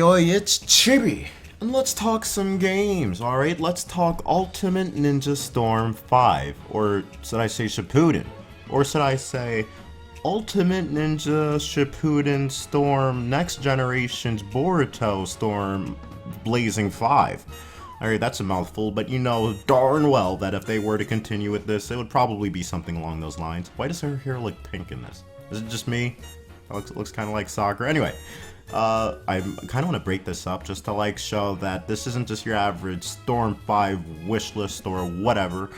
oi, it's Chibi, and let's talk some games, alright? Let's talk Ultimate Ninja Storm 5, or should I say Shippuden? Or should I say Ultimate Ninja Shippuden Storm Next Generation's Boruto Storm Blazing 5? Alright, that's a mouthful, but you know darn well that if they were to continue with this, it would probably be something along those lines. Why does her hair look pink in this? Is it just me? It looks kind of like soccer. Anyway. I kind of want to break this up just to like show that this isn't just your average Storm 5 wish list or whatever,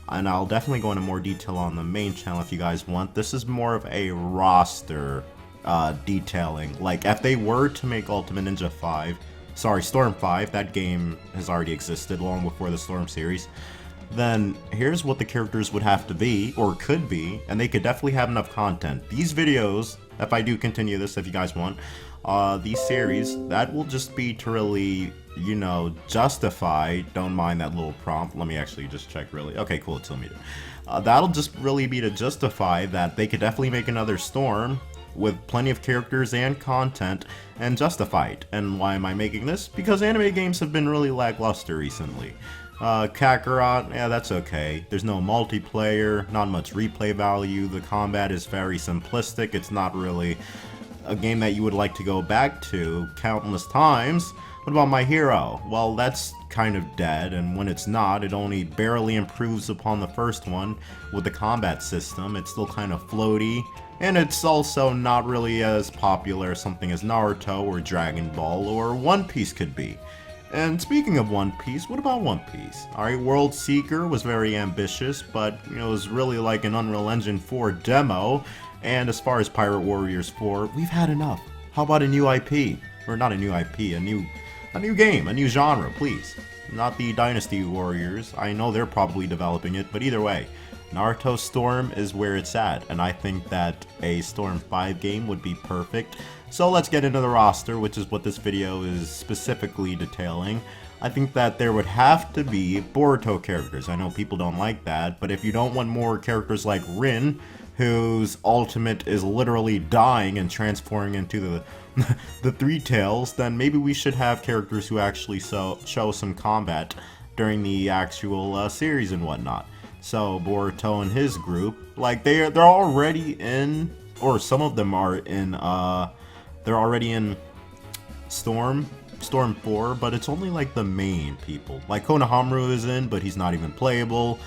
and I'll definitely go into more detail on the main channel if you guys want. This is more of a roster detailing. Like if they were to make Ultimate Ninja 5, sorry, Storm 5, that game has already existed long before the Storm series, then here's what the characters would have to be, or could be, and they could definitely have enough content. These videos, if I do continue this, if you guys want, these series, that will just be to really, you know, justify, don't mind that little prompt, let me actually just check really, okay cool, it's limited. That'll just really be to justify that they could definitely make another Storm with plenty of characters and content and justify it. And why am I making this? Because anime games have been really lackluster recently. Kakarot, yeah, that's okay. There's no multiplayer, not much replay value, the combat is very simplistic, it's not really a game that you would like to go back to countless times. What about My Hero? Well, that's kind of dead, and when it's not, it only barely improves upon the first one with the combat system. It's still kind of floaty, and it's also not really as popular as something as Naruto or Dragon Ball or One Piece could be. And speaking of One Piece, what about One Piece? Alright, World Seeker was very ambitious, but you know, it was really like an Unreal Engine 4 demo. And as far as Pirate Warriors 4, we've had enough. How about a new IP? Or not a new IP, a new game, a new genre, please. Not the Dynasty Warriors. I know they're probably developing it, but either way, Naruto Storm is where it's at, and I think that a Storm 5 game would be perfect. So let's get into the roster, which is what this video is specifically detailing. I think that there would have to be Boruto characters. I know people don't like that, but if you don't want more characters like Rin, whose ultimate is literally dying and transforming into the Three Tails, then maybe we should have characters who actually show some combat during the actual series and whatnot. So Boruto and his group, like they're already in, or some of them are in, they're already in Storm 4, but it's only like the main people. Like Konohamaru is in, but he's not even playable.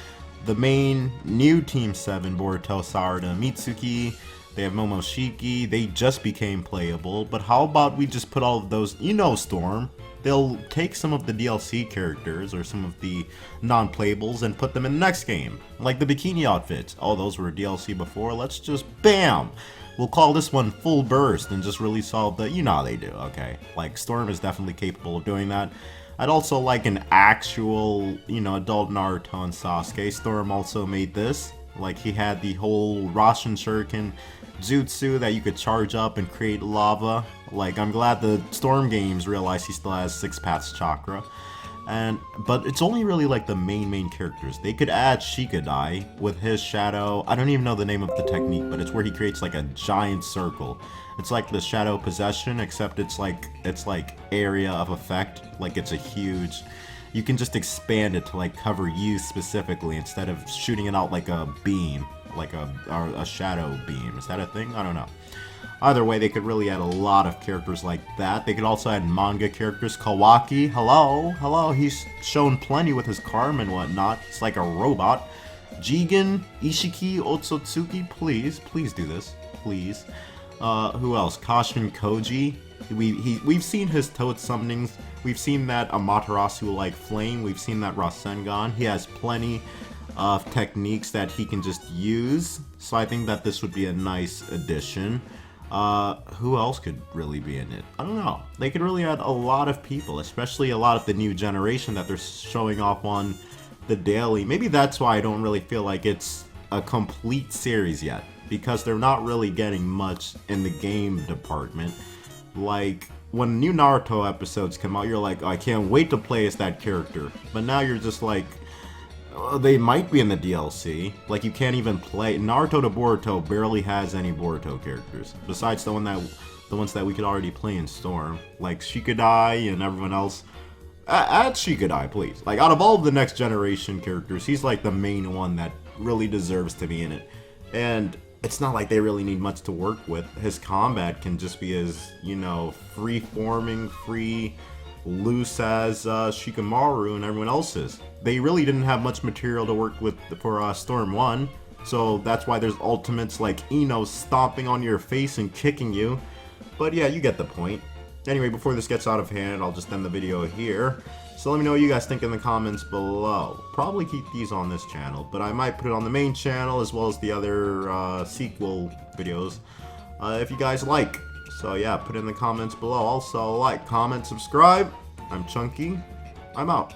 The main new Team 7, Boruto, Sarada, Mitsuki, they have Momoshiki, they just became playable, but how about we just put all of those, you know Storm, they'll take some of the DLC characters or some of the non-playables and put them in the next game. Like the bikini outfits, oh those were DLC before, let's just BAM! We'll call this one Full Burst and just release all the, you know how they do, okay. Like Storm is definitely capable of doing that. I'd also like an actual, you know, adult Naruto and Sasuke. Storm also made this. Like, he had the whole Rasen Shuriken jutsu that you could charge up and create lava. Like, I'm glad the Storm games realized he still has 6 paths chakra. But it's only really like the main characters. They could add Shikadai with his shadow. I don't even know the name of the technique, but it's where he creates like a giant circle. It's like the shadow possession, except it's like area of effect. Like it's a huge, you can just expand it to like cover you specifically instead of shooting it out like a beam, like a shadow beam. Is that a thing? I don't know. Either way, they could really add a lot of characters like that. They could also add manga characters. Kawaki, hello, he's shown plenty with his karma and whatnot. He's like a robot. Jigen, Ishiki, Otsutsuki, please do this, please. Who else? Kashin Koji. We've seen his Toad summonings. We've seen that Amaterasu like Flame. We've seen that Rasengan. He has plenty of techniques that he can just use. So I think that this would be a nice addition. Who else could really be in it? I don't know. They could really add a lot of people, especially a lot of the new generation that they're showing off on the daily. Maybe that's why I don't really feel like it's a complete series yet, because they're not really getting much in the game department. Like, when new Naruto episodes come out, you're like, oh, I can't wait to play as that character. But now you're just like, they might be in the DLC. Like, you can't even play. Naruto to Boruto barely has any Boruto characters. Besides the one that the ones that we could already play in Storm, like Shikadai and everyone else. Add Shikadai, please. Like, out of all the next generation characters, he's like the main one that really deserves to be in it. And it's not like they really need much to work with. His combat can just be as, you know, free-forming, loose as Shikamaru and everyone else's. They really didn't have much material to work with for Storm 1, so that's why there's ultimates like Ino stomping on your face and kicking you. But yeah, you get the point. Anyway, before this gets out of hand, I'll just end the video here. So let me know what you guys think in the comments below. Probably keep these on this channel, but I might put it on the main channel as well as the other sequel videos if you guys like. So yeah, put it in the comments below. Also, like, comment, subscribe. I'm Chunky. I'm out.